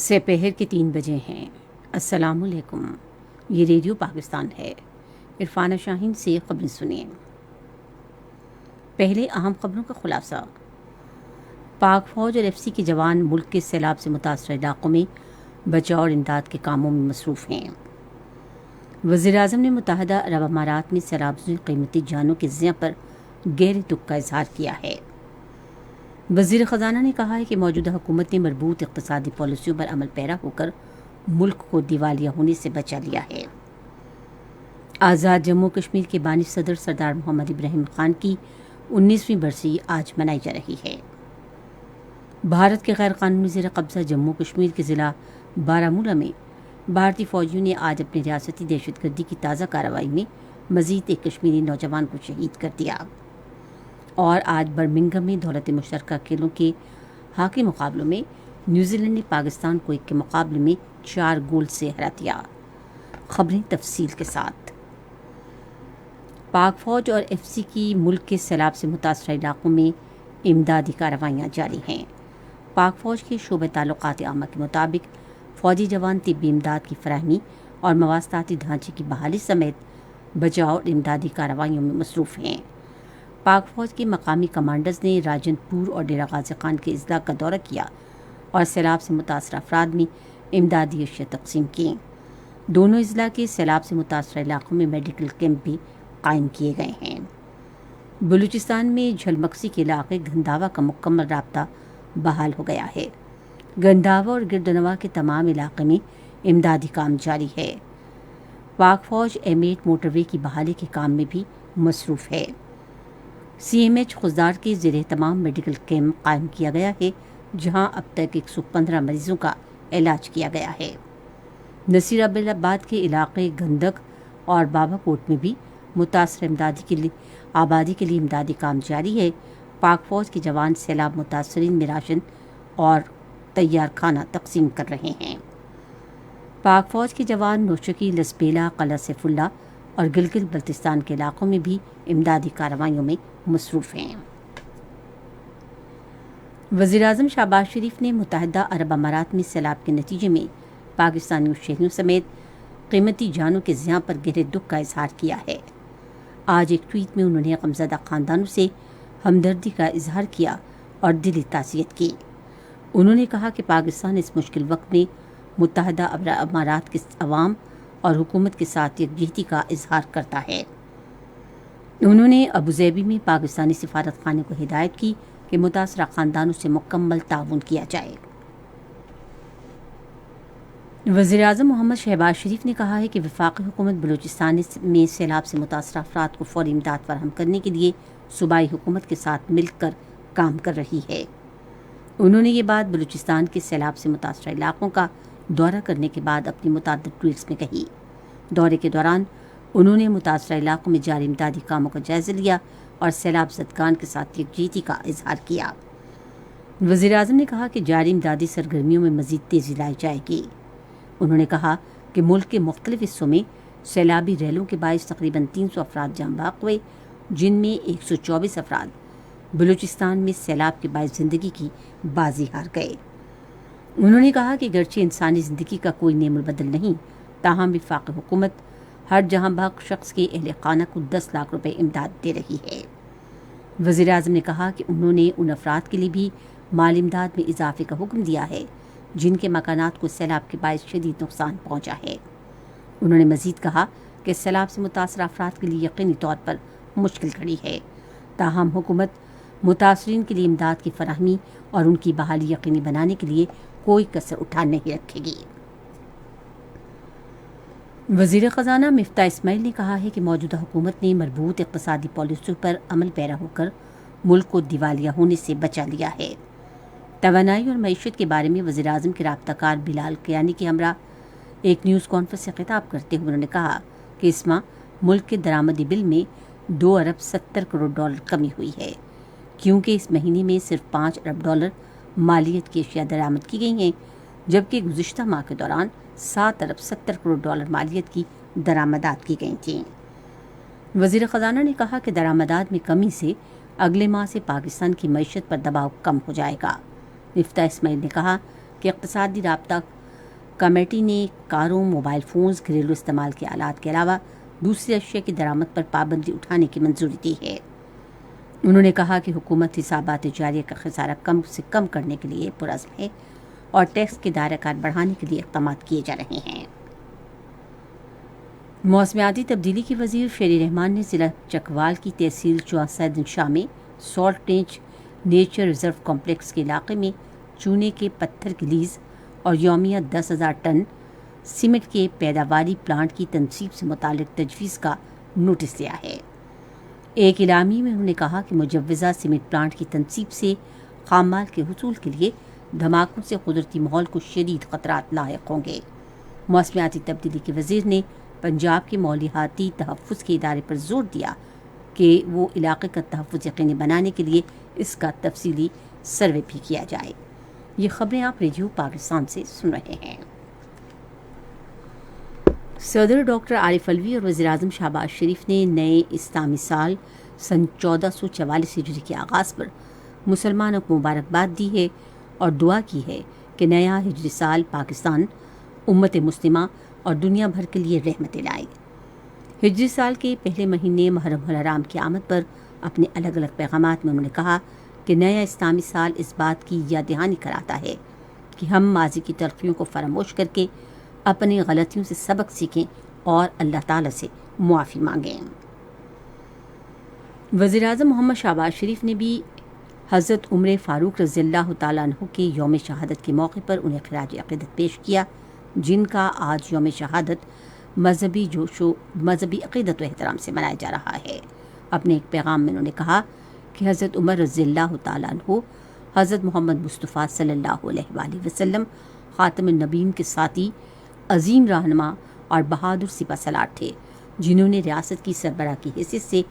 سپہر کے 3 بجے ہیں۔ السلام علیکم، یہ ریڈیو پاکستان ہے۔ عرفانہ شاہین سے خبریں سنیے۔ پہلے اہم خبروں کا خلاصہ۔ پاک فوج اور ایف سی کے جوان ملک کے سیلاب سے متاثرہ علاقوں میں بچاؤ اور امداد کے کاموں میں مصروف ہیں۔ وزیراعظم نے متحدہ عرب امارات میں سیلاب سے قیمتی جانوں کے ضیاع پر گہرے دکھ کا اظہار کیا ہے۔ وزیر خزانہ نے کہا ہے کہ موجودہ حکومت نے مربوط اقتصادی پالیسیوں پر عمل پیرا ہو کر ملک کو دیوالیہ ہونے سے بچا لیا ہے۔ آزاد جموں کشمیر کے بانی صدر سردار محمد ابراہیم خان کی 19ویں برسی آج منائی جا رہی ہے۔ بھارت کے غیر قانونی زیر قبضہ جموں کشمیر کے ضلع بارامولہ میں بھارتی فوجیوں نے آج اپنی ریاستی دہشت گردی کی تازہ کارروائی میں مزید ایک کشمیری نوجوان کو شہید کر دیا۔ اور آج برمنگھم میں دولت مشترکہ کھیلوں کے ہاکی مقابلوں میں نیوزی لینڈ نے پاکستان کو 1 کے مقابلے میں 4 گول سے ہرا دیا۔ خبریں تفصیل کے ساتھ۔ پاک فوج اور ایف سی کی ملک کے سیلاب سے متاثرہ علاقوں میں امدادی کارروائیاں جاری ہیں۔ پاک فوج کے شعبہ تعلقات عامہ کے مطابق فوجی جوان طبی امداد کی فراہمی اور مواصلاتی ڈھانچے کی بحالی سمیت بچاؤ اور امدادی کارروائیوں میں مصروف ہیں۔ پاک فوج کے مقامی کمانڈرز نے راجن پور اور ڈیرہ غازی خان کے اضلاع کا دورہ کیا اور سیلاب سے متاثرہ افراد میں امدادی اشیاء تقسیم کیں۔ دونوں اضلاع کے سیلاب سے متاثرہ علاقوں میں میڈیکل کیمپ بھی قائم کیے گئے ہیں۔ بلوچستان میں جھلمکسی کے علاقے گندھاوا کا مکمل رابطہ بحال ہو گیا ہے۔ گندھاوا اور گردنوا کے تمام علاقے میں امدادی کام جاری ہے۔ پاک فوج M8 موٹر وے کی بحالی کے کام میں بھی مصروف ہے۔ CMH خضدار کے زیر اہتمام میڈیکل کیمپ قائم کیا گیا ہے، جہاں اب تک 115 مریضوں کا علاج کیا گیا ہے۔ نصیر آباد کے علاقے گندک اور بابا کوٹ میں بھی متاثرہ آبادی کے لیے امدادی کام جاری ہے۔ پاک فوج کے جوان سیلاب متاثرین میں راشن اور تیار کھانا تقسیم کر رہے ہیں۔ پاک فوج کے جوان نوشکی، لسبیلا، قلعہ سیف اللہ اور گلگت بلتستان کے علاقوں میں بھی امدادی کارروائیوں میں مصروف ہیں۔ وزیراعظم شہباز شریف نے متحدہ عرب امارات میں سیلاب کے نتیجے میں پاکستانی شہریوں سمیت قیمتی جانوں کے ضیاع پر گہرے دکھ کا اظہار کیا ہے۔ آج ایک ٹویٹ میں انہوں نے غمزدہ خاندانوں سے ہمدردی کا اظہار کیا اور دلی تعزیت کی۔ انہوں نے کہا کہ پاکستان اس مشکل وقت میں متحدہ عرب امارات کے عوام اور حکومت کے ساتھ یکجہتی کا اظہار کرتا ہے۔ انہوں نے ابوظہبی میں پاکستانی سفارت خانے کو ہدایت کی کہ متاثرہ خاندانوں سے مکمل تعاون کیا جائے۔ وزیراعظم محمد شہباز شریف نے کہا ہے کہ وفاقی حکومت بلوچستان میں سیلاب سے متاثرہ افراد کو فوری امداد فراہم کرنے کے لیے صوبائی حکومت کے ساتھ مل کر کام کر رہی ہے۔ انہوں نے یہ بات بلوچستان کے سیلاب سے متاثرہ علاقوں کا دورہ کرنے کے بعد اپنی متعدد ٹویٹس میں کہی۔ دورے کے دوران انہوں نے متاثرہ علاقوں میں جاری امدادی کاموں کا جائزہ لیا اور سیلاب زدگان کے ساتھ یکجہتی کا اظہار کیا۔ وزیراعظم نے کہا کہ جاری امدادی سرگرمیوں میں مزید تیزی لائی جائے گی۔ انہوں نے کہا کہ ملک کے مختلف حصوں میں سیلابی ریلوں کے باعث تقریباً 300 افراد جاں بحق ہوئے، جن میں 124 افراد بلوچستان میں سیلاب کے باعث زندگی کی بازی ہار گئے۔ انہوں نے کہا کہ گرچہ انسانی زندگی کا کوئی نعم البدل نہیں، تاہم وفاقی حکومت ہر جہاں بحق شخص کے اہل خانہ کو 10 لاکھ روپے امداد دے رہی ہے۔ وزیراعظم نے کہا کہ انہوں نے ان افراد کے لیے بھی مالی امداد میں اضافے کا حکم دیا ہے جن کے مکانات کو سیلاب کے باعث شدید نقصان پہنچا ہے۔ انہوں نے مزید کہا کہ سیلاب سے متاثرہ افراد کے لیے یقینی طور پر مشکل کھڑی ہے، تاہم حکومت متاثرین کے لیے امداد کی فراہمی اور ان کی بحالی یقینی بنانے کے لیے کوئی کسر اٹھا نہیں رکھے گی۔ وزیر خزانہ مفتاح اسماعیل نے کہا ہے کہ موجودہ حکومت نے مربوط اقتصادی پالیسیوں پر عمل پیرا ہو کر ملک کو دیوالیہ ہونے سے بچا لیا ہے۔ توانائی اور معیشت کے بارے میں وزیراعظم کے رابطہ کار بلال کیانی کے ہمراہ ایک نیوز کانفرنس سے خطاب کرتے ہوئے انہوں نے کہا کہ اس ماہ ملک کے درآمدی بل میں 2 ارب 70 کروڑ ڈالر کمی ہوئی ہے، کیونکہ اس مہینے میں صرف 5 ارب ڈالر مالیت کی اشیاء درآمد کی گئی ہیں، جبکہ گزشتہ ماہ کے دوران 7 ارب 70 کروڑ ڈالر مالیت کی درآمدات کی گئی تھیں۔ وزیر خزانہ نے کہا کہ درآمدات میں کمی سے اگلے ماہ سے پاکستان کی معیشت پر دباؤ کم ہو جائے گا۔ مفتاح اسماعیل نے کہا کہ اقتصادی رابطہ کمیٹی نے کاروں، موبائل فونز، گھریلو استعمال کے آلات کے علاوہ دوسری اشیاء کی درآمد پر پابندی اٹھانے کی منظوری دی ہے۔ انہوں نے کہا کہ حکومت حسابات جاریہ کا خسارہ کم سے کم کرنے کے لیے پرعزم ہے اور ٹیکس کے دائرہ کار بڑھانے کے لیے اقدامات کیے جا رہے ہیں۔ موسمیاتی تبدیلی کے وزیر شیری رحمان نے ضلع چکوال کی تحصیل چوسہ دنشاہ میں salt range nature reserve complex کے علاقے میں چونے کے پتھر کی لیز اور یومیہ 10,000 ٹن سیمنٹ کے پیداواری پلانٹ کی تنصیب سے متعلق تجویز کا نوٹس دیا ہے۔ ایک اعلامیے میں انہوں نے کہا کہ مجوزہ سیمنٹ پلانٹ کی تنصیب سے خام مال کے حصول کے لیے دھماکوں سے قدرتی ماحول کو شدید خطرات لاحق ہوں گے۔ موسمیاتی تبدیلی کے وزیر نے پنجاب کے ماحولیاتی تحفظ کے ادارے پر زور دیا کہ وہ علاقے کا تحفظ یقینی بنانے کے لیے اس کا تفصیلی سروے بھی کیا جائے۔ یہ خبریں آپ ریڈیو پاکستان سے سن رہے ہیں۔ صدر ڈاکٹر عارف علوی اور وزیراعظم شہباز شریف نے نئے اسلامی سال سن 1444 ہجری کے آغاز پر مسلمانوں کو مبارکباد دی ہے اور دعا کی ہے کہ نیا ہجری سال پاکستان، امت مسلمہ اور دنیا بھر کے لیے رحمت لائے۔ ہجری سال کے پہلے مہینے محرم الحرام کی آمد پر اپنے الگ الگ پیغامات میں انہوں نے کہا کہ نیا اسلامی سال اس بات کی یاد دہانی کراتا ہے کہ ہم ماضی کی تلخیوں کو فراموش کر کے اپنی غلطیوں سے سبق سیکھیں اور اللہ تعالی سے معافی مانگیں۔ وزیراعظم محمد شہباز شریف نے بھی حضرت عمر فاروق رضی اللہ تعالیٰ عنہ کے یوم شہادت کے موقع پر انہیں خراج عقیدت پیش کیا، جن کا آج یوم شہادت مذہبی جوش و مذہبی عقیدت و احترام سے منایا جا رہا ہے۔ اپنے ایک پیغام میں انہوں نے کہا کہ حضرت عمر رضی اللہ تعالیٰ عنہ حضرت محمد مصطفیٰ صلی اللہ علیہ وآلہ وسلم خاتم النبیین کے ساتھی، عظیم رہنما اور بہادر سپہ سالار تھے، جنہوں نے ریاست کی سربراہ کی حیثیت سے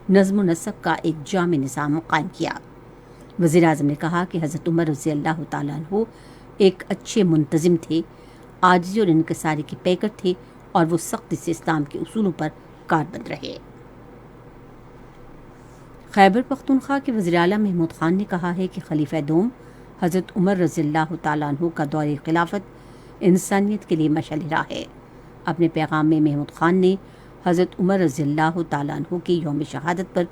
نظم و نسق کا ایک جامع نظام قائم کیا۔ وزیراعظم نے کہا کہ حضرت عمر رضی اللہ تعالیٰ عنہ ایک اچھے منتظم تھے، عاجزی اور انکساری کے پیکر تھے اور وہ سختی سے اسلام کے اصولوں پر کاربند رہے۔ خیبر پختونخوا کے وزیر اعلیٰ محمود خان نے کہا ہے کہ خلیفہ دوم حضرت عمر رضی اللہ تعالیٰ عنہ کا دور خلافت انسانیت کے لیے مشعل راہ ہے۔ اپنے پیغام میں محمود خان نے حضرت عمر رضی اللہ تعالیٰ عنہ کے یوم شہادت پر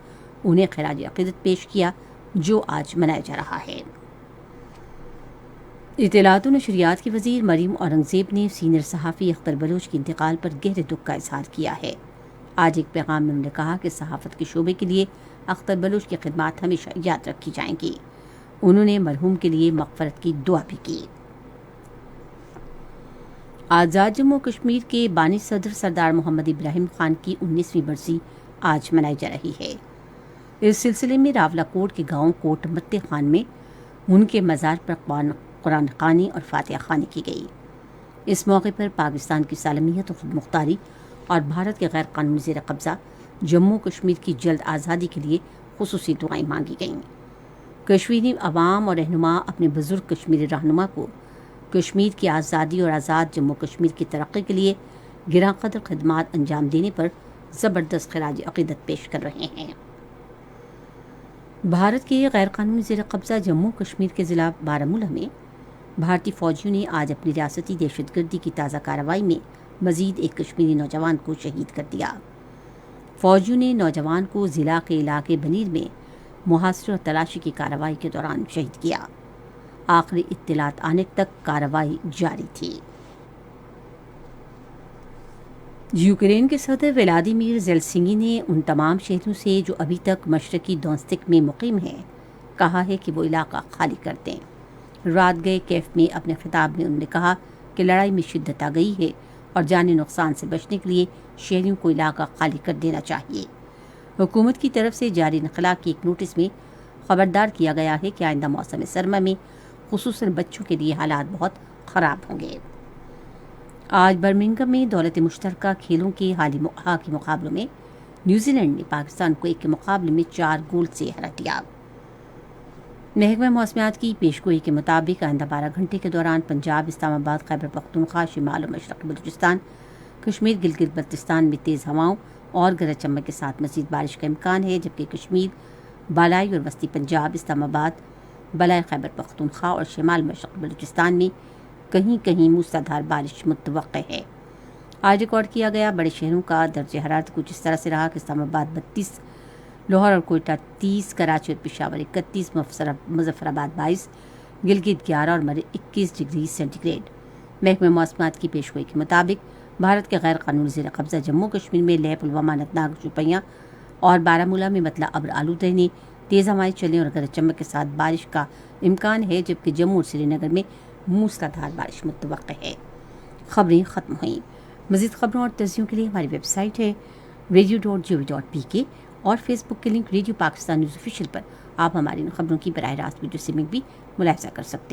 انہیں خراج عقیدت پیش کیا جو آج منایا جا رہا ہے۔ اطلاعات و نشریات کے وزیر مریم اورنگزیب نے سینئر صحافی اختر بلوچ کے انتقال پر گہرے دکھ کا اظہار کیا ہے۔ آج ایک پیغام میں انہوں نے کہا کہ صحافت کے شعبے کے لیے اختر بلوچ کی خدمات ہمیشہ یاد رکھی جائیں گی۔ انہوں نے مرحوم کے لیے مغفرت کی دعا بھی کی۔ آزاد جموں کشمیر کے بانی صدر سردار محمد ابراہیم خان کی 19ویں برسی آج منائی جا رہی ہے۔ اس سلسلے میں راولا کوٹ کے گاؤں کوٹ متے خان میں ان کے مزار پر قرآن خوانی اور فاتحہ خوانی کی گئی۔ اس موقع پر پاکستان کی سالمیت و خود مختاری اور بھارت کے غیر قانونی زیر قبضہ جموں کشمیر کی جلد آزادی کے لیے خصوصی دعائیں مانگی گئیں۔ کشمیری عوام اور رہنما اپنے بزرگ کشمیری رہنما کو کشمیر کی آزادی اور آزاد جموں کشمیر کی ترقی کے لیے گراں قدر خدمات انجام دینے پر زبردست خراج عقیدت پیش کر رہے ہیں۔ بھارت کے غیر قانونی زیر قبضہ جموں کشمیر کے ضلع بارہمولہ میں بھارتی فوجیوں نے آج اپنی ریاستی دہشت گردی کی تازہ کارروائی میں مزید ایک کشمیری نوجوان کو شہید کر دیا۔ فوجیوں نے نوجوان کو ضلع کے علاقے بنیر میں محاصرے اور تلاشی کی کارروائی کے دوران شہید کیا۔ آخری اطلاعات آنے تک کارروائی جاری تھی۔ یوکرین کے صدر ولادیمیر زیلنسکی نے ان تمام شہریوں سے جو ابھی تک مشرقی دونستک میں مقیم ہیں کہا ہے کہ وہ علاقہ خالی کر دیں۔ رات گئے کیف میں اپنے خطاب میں انہوں نے کہا کہ لڑائی میں شدت آ گئی ہے اور جانی نقصان سے بچنے کے لیے شہریوں کو علاقہ خالی کر دینا چاہیے۔ حکومت کی طرف سے جاری انخلا کے ایک نوٹس میں خبردار کیا گیا ہے کہ آئندہ موسم سرما میں خصوصاً بچوں کے لیے حالات بہت خراب ہوں گے۔ آج برمنگھم میں دولت مشترکہ کھیلوں کے ہاکی مقابلوں میں نیوزی لینڈ نے پاکستان کو 1 کے مقابلے میں 4 گول سے ہرا دیا۔ محکمہ موسمیات کی پیشگوئی کے مطابق آئندہ 12 گھنٹے کے دوران پنجاب، اسلام آباد، خیبر پختونخوا، شمال و مشرقی بلوچستان، کشمیر، گلگت بلتستان میں تیز ہواؤں اور گرج چمک کے ساتھ مزید بارش کا امکان ہے، جبکہ کشمیر، بالائی اور وسطی پنجاب، اسلام آباد، بالائی خیبر پختونخوا اور شمال مشرقی بلوچستان میں کہیں کہیں موسلادھار بارش متوقع ہے۔ آج ریکارڈ کیا گیا بڑے شہروں کا درجہ حرارت کچھ اس طرح سے رہا کہ اسلام آباد 32، لاہور اور کوئٹہ 30، کراچی اور پشاور 31، مظفر آباد 22، گلگت 11 اور مرے 21 ڈگری سینٹی گریڈ۔ محکمہ موسمیات کی پیشگوئی کے مطابق بھارت کے غیر قانونی زیر قبضہ جموں کشمیر میں لیہ، پلوامہ، اننت ناگ، شوپیاں اور بارہمولہ میں مطلع ابر آلود رہنے، تیز ہوائیں چلنے اور گرج چمک کے ساتھ بارش کا امکان ہے، جبکہ جموں اور سری نگر میں موسلادھار بارش متوقع ہے۔ خبریں ختم ہوئیں۔ مزید خبروں اور تجزیوں کے لیے ہماری ویب سائٹ ہے radio.gov.pk اور فیس بک کے link radio Pakistan news official پر آپ ہماری ان خبروں کی براہ راست ویڈیو سٹریمنگ بھی ملاحظہ کر سکتے ہیں۔